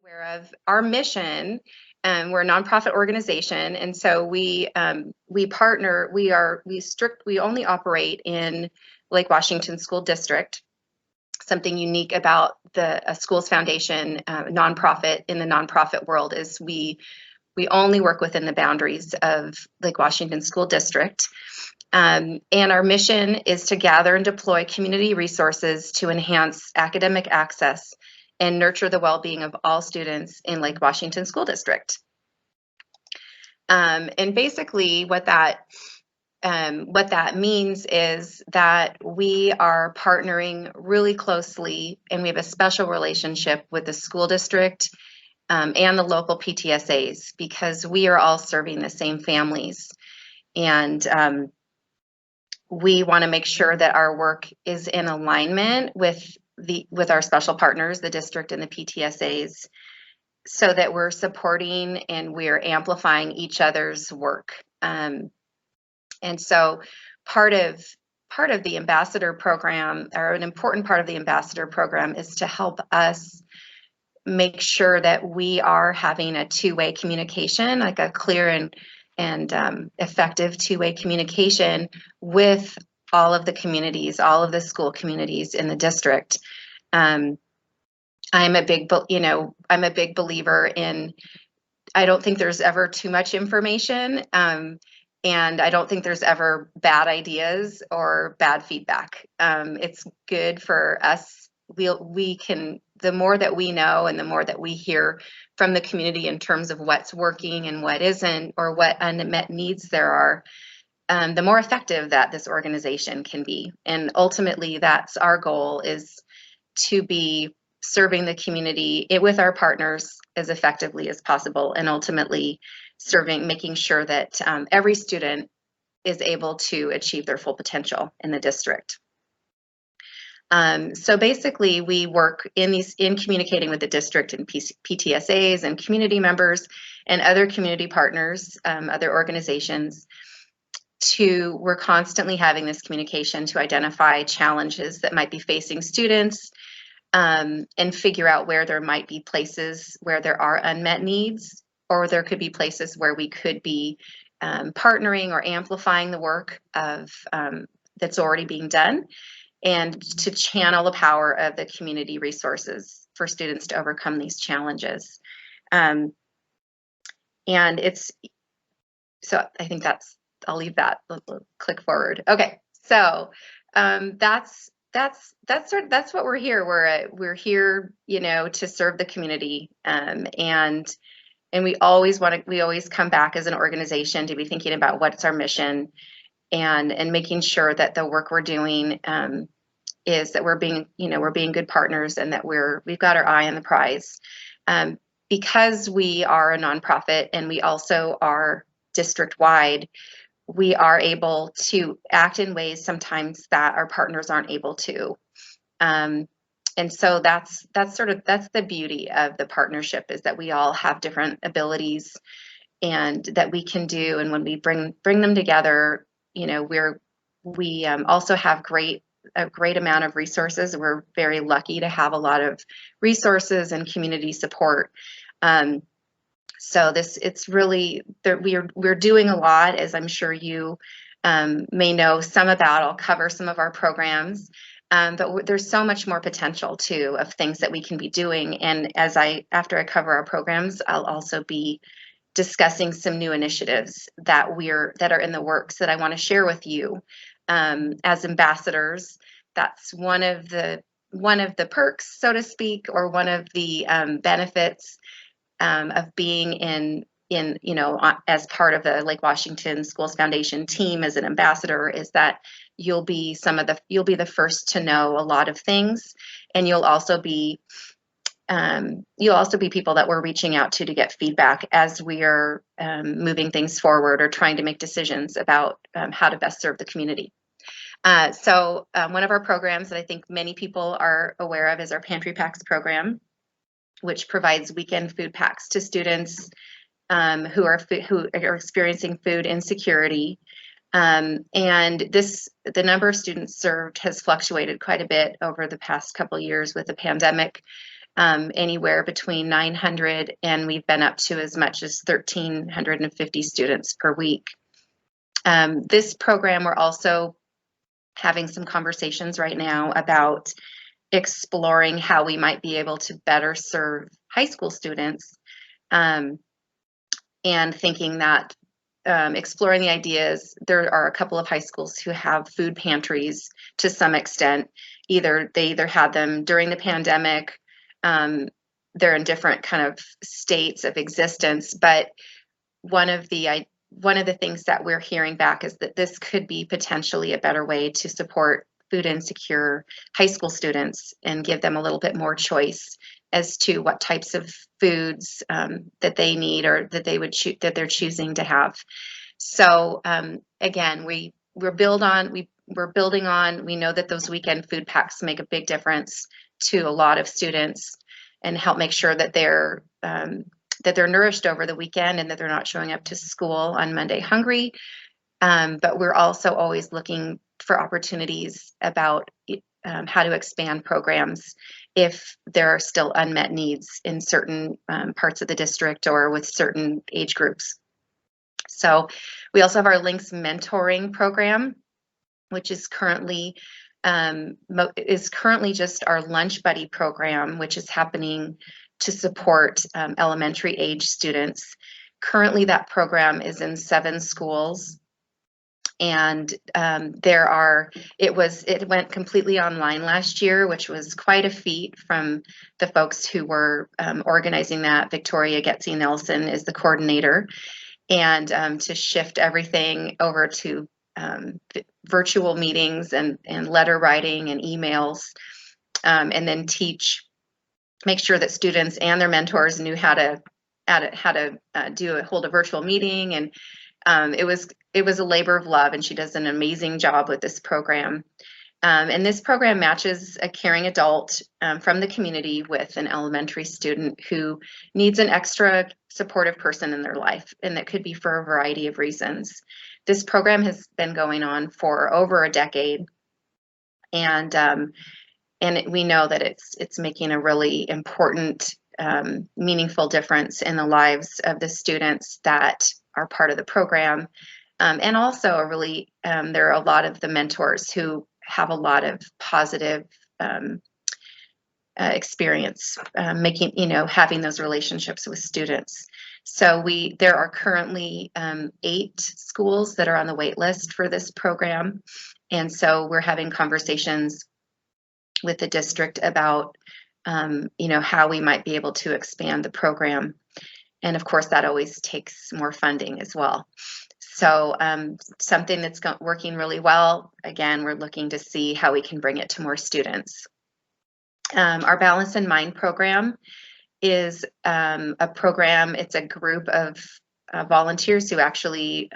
aware of our mission. We're a nonprofit organization, and so we partner. We only operate in Lake Washington School District. Something unique about the Schools Foundation nonprofit in the nonprofit world is we only work within the boundaries of Lake Washington School District. And our mission is to gather and deploy community resources to enhance academic access and nurture the well-being of all students in Lake Washington School District. And basically what that means is that we are partnering really closely, and we have a special relationship with the school district and the local PTSAs, because we are all serving the same families. And we want to make sure that our work is in alignment with our special partners, the district and the PTSAs, so that we're supporting and we're amplifying each other's work. And so part of the ambassador program, or an important part of the ambassador program, is to help us make sure that we are having a two-way communication, like a clear and effective two-way communication with all of the communities, all of the school communities in the district. I'm a big believer in, I don't think there's ever too much information, and I don't think there's ever bad ideas or bad feedback. It's good for us. We can, the more that we know and the more that we hear from the community in terms of what's working and what isn't, or what unmet needs there are, the more effective that this organization can be. And ultimately, that's our goal, is to be serving the community with our partners as effectively as possible, and ultimately making sure that every student is able to achieve their full potential in the district. So basically, we work in communicating with the district and PTSAs and community members and other community partners, other organizations. We're constantly having this communication to identify challenges that might be facing students, and figure out where there might be places where there are unmet needs, or there could be places where we could be partnering or amplifying the work that's already being done, and to channel the power of the community resources for students to overcome these challenges. And so I think I'll leave that. Click forward. Okay, so that's what we're here. We're here, to serve the community, and we always come back as an organization to be thinking about what's our mission, and making sure that the work we're doing is that we're being good partners, and that we've got our eye on the prize. Because we are a nonprofit and we also are district-wide, we are able to act in ways sometimes that our partners aren't able to. And so that's the beauty of the partnership, is that we all have different abilities and that we can do. And when we bring them together, we also have a great amount of resources. We're very lucky to have a lot of resources and community support. So it's really, we're doing a lot, as I'm sure you may know some about. I'll cover some of our programs, but there's so much more potential too of things that we can be doing. And after I cover our programs, I'll also be discussing some new initiatives that are in the works that I want to share with you. As ambassadors, that's one of the perks, so to speak, or one of the benefits of being as part of the Lake Washington Schools Foundation team as an ambassador, is that you'll be the first to know a lot of things, and you'll also be people that we're reaching out to get feedback as we are moving things forward or trying to make decisions about how to best serve the community. So one of our programs that I think many people are aware of is our Pantry Packs program, which provides weekend food packs to students who are experiencing food insecurity. And the number of students served has fluctuated quite a bit over the past couple of years with the pandemic. anywhere between 900 and we've been up to as much as 1,350 students per week. This program, we're also having some conversations right now about exploring how we might be able to better serve high school students, and thinking that exploring the ideas. There are a couple of high schools who have food pantries to some extent. They either had them during the pandemic, they're in different kind of states of existence, but one of the things that we're hearing back is that this could be potentially a better way to support food insecure high school students and give them a little bit more choice as to what types of foods that they need or that they're choosing to have. So again, we're building on. We know that those weekend food packs make a big difference to a lot of students and help make sure that they're nourished over the weekend and that they're not showing up to school on Monday hungry. But we're also always looking for opportunities about how to expand programs if there are still unmet needs in certain parts of the district or with certain age groups. So we also have our Links mentoring program, which is currently just our lunch buddy program, which is happening to support elementary age students. Currently, that program is in 7 schools, and it went completely online last year, which was quite a feat from the folks who were organizing that. Victoria Getzy Nelson is the coordinator, and to shift everything over to virtual meetings and letter writing and emails, and then make sure that students and their mentors knew how to hold a virtual meeting. And it was a labor of love, and she does an amazing job with this program. And this program matches a caring adult from the community with an elementary student who needs an extra supportive person in their life, and that could be for a variety of reasons. This program has been going on for over a decade, and we know that it's making a really important, meaningful difference in the lives of the students that are part of the program. And also there are a lot of the mentors who have a lot of positive experience having those relationships with students. So there are currently 8 schools that are on the wait list for this program. And so we're having conversations with the district about how we might be able to expand the program. And of course, that always takes more funding as well. So something that's working really well, again, we're looking to see how we can bring it to more students. Our Balance in Mind program is a program. It's a group of volunteers who actually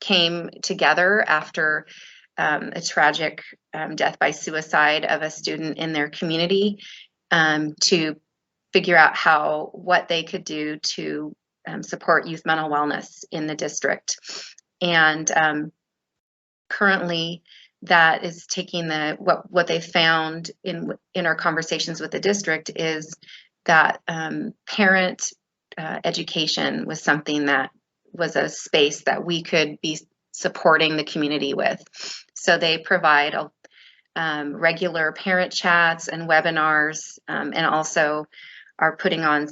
came together after a tragic death by suicide of a student in their community, to figure out what they could do to support youth mental wellness in the district. And currently, that is taking what they found in our conversations with the district is that parent education was something that was a space that we could be supporting the community with. So they provide regular parent chats and webinars, and also are putting on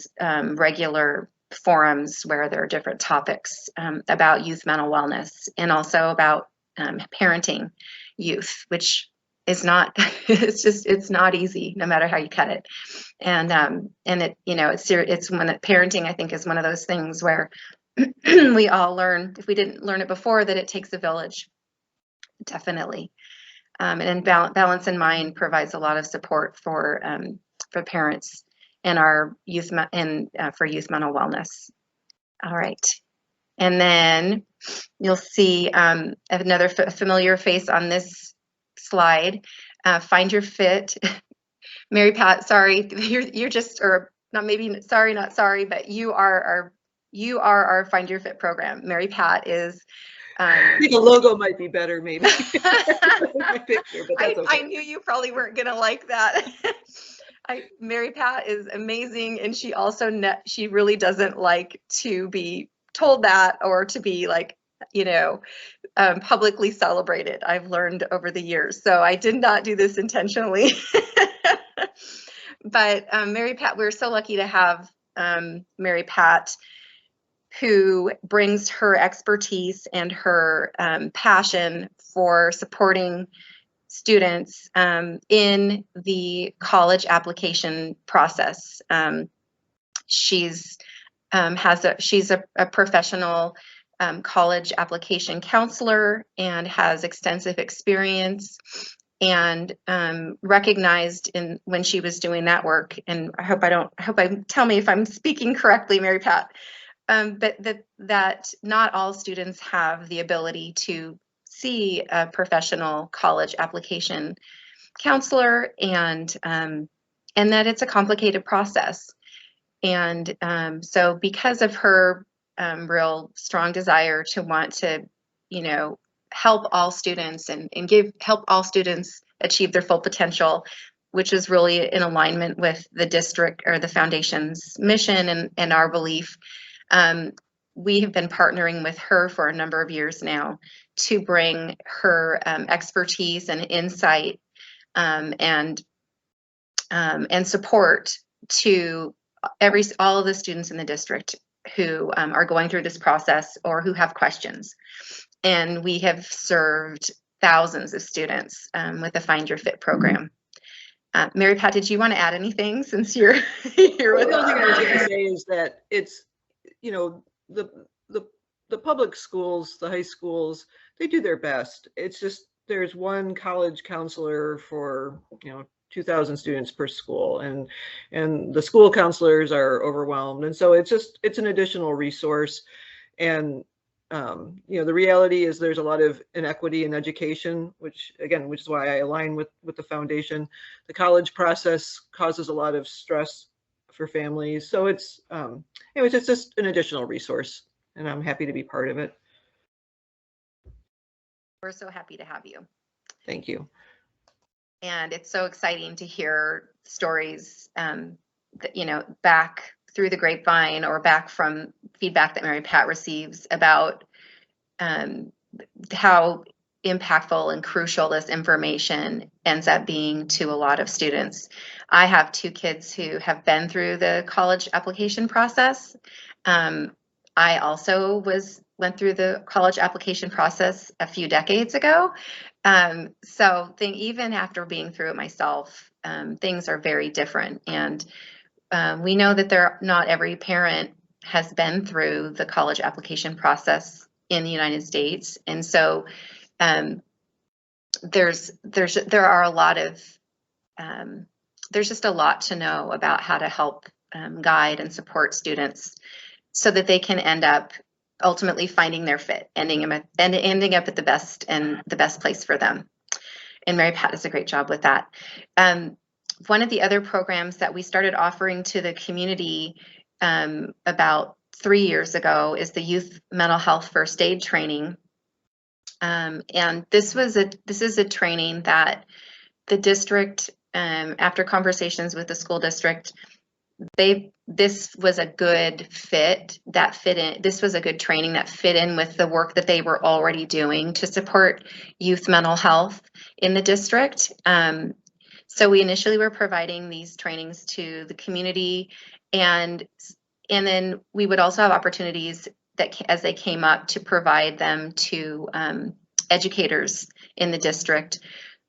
regular forums where there are different topics about youth mental wellness and also about parenting youth, which is not it's not easy no matter how you cut it. And it's when parenting, I think, is one of those things where we all learn, if we didn't learn it before, that it takes a village, definitely. And Balance in Mind provides a lot of support for parents and our youth for youth mental wellness. All right, and then you'll see another familiar face on this slide. Find Your Fit. Mary Pat, sorry, you're just, or not maybe sorry, not sorry, but you are our Find Your Fit program. Mary Pat is. I think a logo might be better, maybe. My picture, but that's okay. I knew you probably weren't gonna like that. Mary Pat is amazing, and she also she really doesn't like to be told that or to be like, you know, publicly celebrated. I've learned over the years, so I did not do this intentionally. But Mary Pat, we're so lucky to have Mary Pat, who brings her expertise and her passion for supporting students in the college application process. She's a professional college application counselor and has extensive experience, and recognized when she was doing that work. And tell me if I'm speaking correctly, Mary Pat. But that not all students have the ability to see a professional college application counselor, and that it's a complicated process. And so because of her real strong desire to want to, you know, help all students and help all students achieve their full potential, which is really in alignment with the district or the foundation's mission and our belief, we have been partnering with her for a number of years now to bring her expertise and insight and support to all of the students in the district who are going through this process or who have questions. And we have served thousands of students with the Find Your Fit program. Mary Pat, did you want to add anything since you're here with us? The only thing I was going to say is that it's, you know, the public schools, the high schools, they do their best. It's just there's one college counselor for, you know, 2,000 students per school, and the school counselors are overwhelmed, and so it's an additional resource. And you know, the reality is there's a lot of inequity in education, which is why I align with the foundation. The college process causes a lot of stress for families, so it's anyways, it's just an additional resource, and I'm happy to be part of it. We're so happy to have you. Thank you. And it's so exciting to hear stories that, you know, back through the grapevine or back from feedback that Mary Pat receives about how impactful and crucial this information ends up being to a lot of students. I have 2 kids who have been through the college application process. I also went through the college application process a few decades ago. So even after being through it myself, things are very different. And we know that not every parent has been through the college application process in the United States. And so there's just a lot to know about how to help guide and support students so that they can end up ultimately finding their fit, ending up at the best place for them. And Mary Pat does a great job with that. One of the other programs that we started offering to the community about 3 years ago is the Youth Mental Health First Aid Training. And this is a training that the district, after conversations with the school district, this was a good fit that fit in. This was a good training that fit in with the work that they were already doing to support youth mental health in the district. So we initially were providing these trainings to the community, and then we would also have opportunities that, as they came up, to provide them to educators in the district.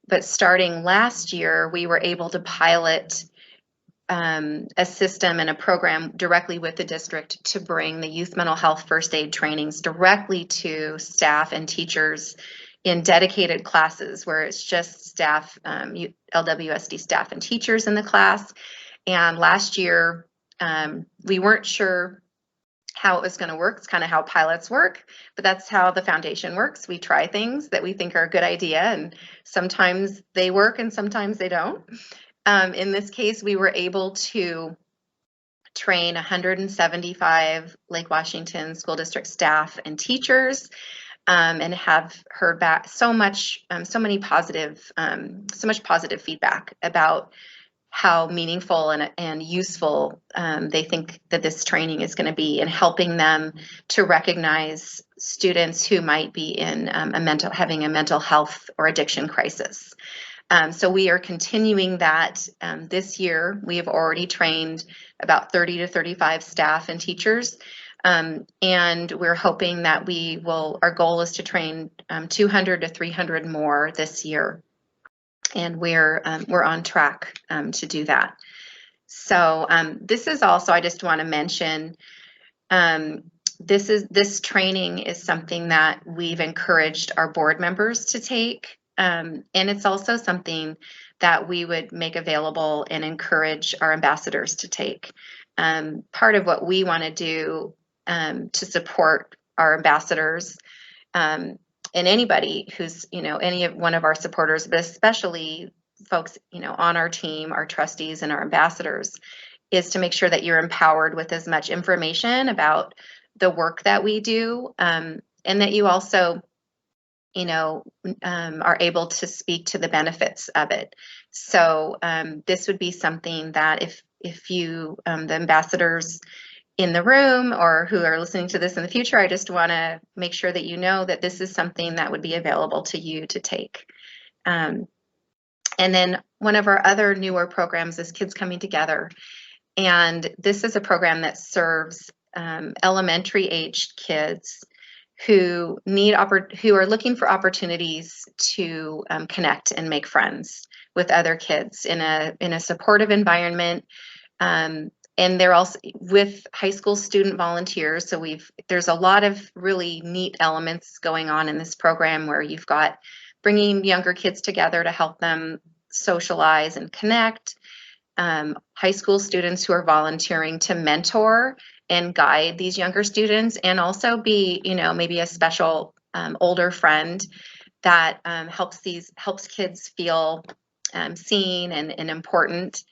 But starting last year, we were able to pilot a system and a program directly with the district to bring the youth mental health first aid trainings directly to staff and teachers in dedicated classes where it's just staff, LWSD staff and teachers in the class. And last year, we weren't sure how it was going to work. It's kind of how pilots work, but that's how the foundation works. We try things that we think are a good idea, and sometimes they work and sometimes they don't. In this case, we were able to train 175 Lake Washington School District staff and teachers, and have heard back so much positive feedback about how meaningful and useful they think that this training is going to be in helping them to recognize students who might be in having a mental health or addiction crisis. So we are continuing that this year. We have already trained about 30 to 35 staff and teachers. And we're hoping that our goal is to train 200 to 300 more this year. And we're on track to do that. So this is also, I just want to mention, this training is something that we've encouraged our board members to take. And it's also something that we would make available and encourage our ambassadors to take. Part of what we want to do to support our ambassadors and anybody who's, any of one of our supporters, but especially folks, on our team, our trustees and our ambassadors, is to make sure that you're empowered with as much information about the work that we do, and that you also, are able to speak to the benefits of it. So this would be something that if you, the ambassadors in the room or who are listening to this in the future, I just want to make sure that you know that this is something that would be available to you to take. And then one of our other newer programs is Kids Coming Together. And this is a program that serves elementary aged kids who are looking for opportunities to connect and make friends with other kids in a supportive environment. And they're also with high school student volunteers. So there's a lot of really neat elements going on in this program where you've got bringing younger kids together to help them socialize and connect. High school students who are volunteering to mentor and guide these younger students, and also be, maybe a special older friend that helps kids feel seen and important.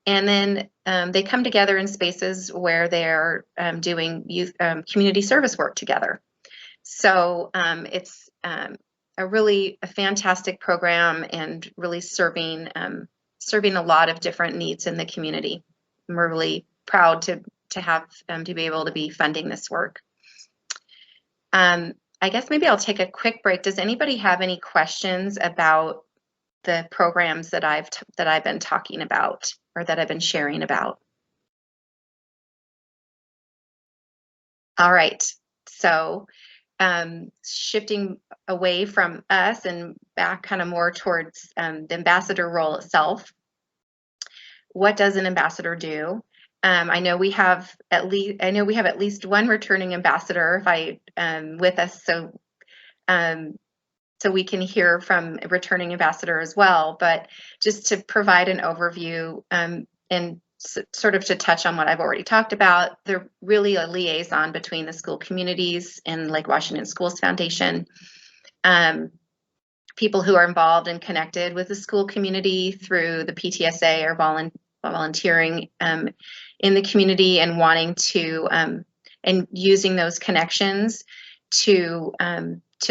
And then they come together in spaces where they're doing youth community service work together. So it's a fantastic program and really serving a lot of different needs in the community. And we're really proud to have to be able to be funding this work. I guess maybe I'll take a quick break. Does anybody have any questions about the programs that I've been talking about or that I've been sharing about? All right, so shifting away from us and back kind of more towards the ambassador role itself. What does an ambassador do? I know we have at least one returning ambassador with us, so we can hear from a returning ambassador as well. But just to provide an overview and sort of to touch on what I've already talked about, they're really a liaison between the school communities and Lake Washington Schools Foundation. People who are involved and connected with the school community through the PTSA or volunteering in the community and wanting to and using those connections to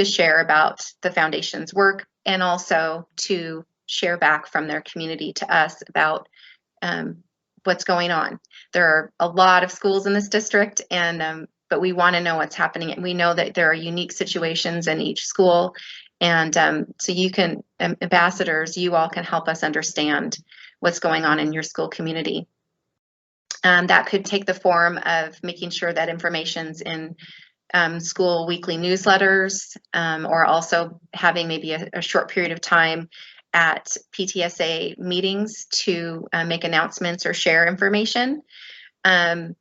share about the foundation's work, and also to share back from their community to us about what's going on. There are a lot of schools in this district, and but we want to know what's happening. And we know that there are unique situations in each school, and so you can, ambassadors, you all can help us understand what's going on in your school community. That could take the form of making sure that information's in school weekly newsletters, or also having maybe a short period of time at PTSA meetings to make announcements or share information. And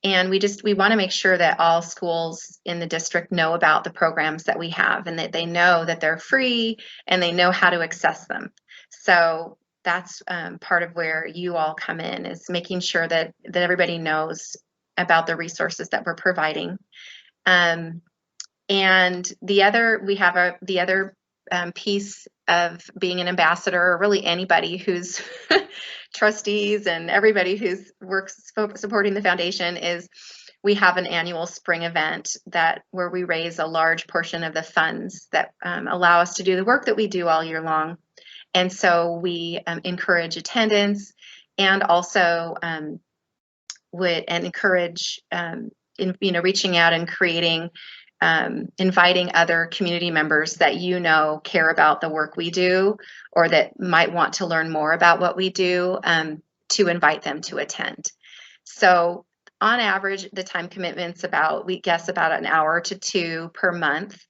we want to make sure that all schools in the district know about the programs that we have, and that they know that they're free and they know how to access them. So that's part of where you all come in, is making sure that everybody knows about the resources that we're providing. And the other piece of being an ambassador, or really anybody who's trustees and everybody who's works supporting the foundation, is we have an annual spring event where we raise a large portion of the funds that allow us to do the work that we do all year long. And so we encourage attendance, and also would encourage reaching out and creating, inviting other community members that care about the work we do, or that might want to learn more about what we do, to invite them to attend. So on average, the time commitment's we guess about an hour to 2 per month.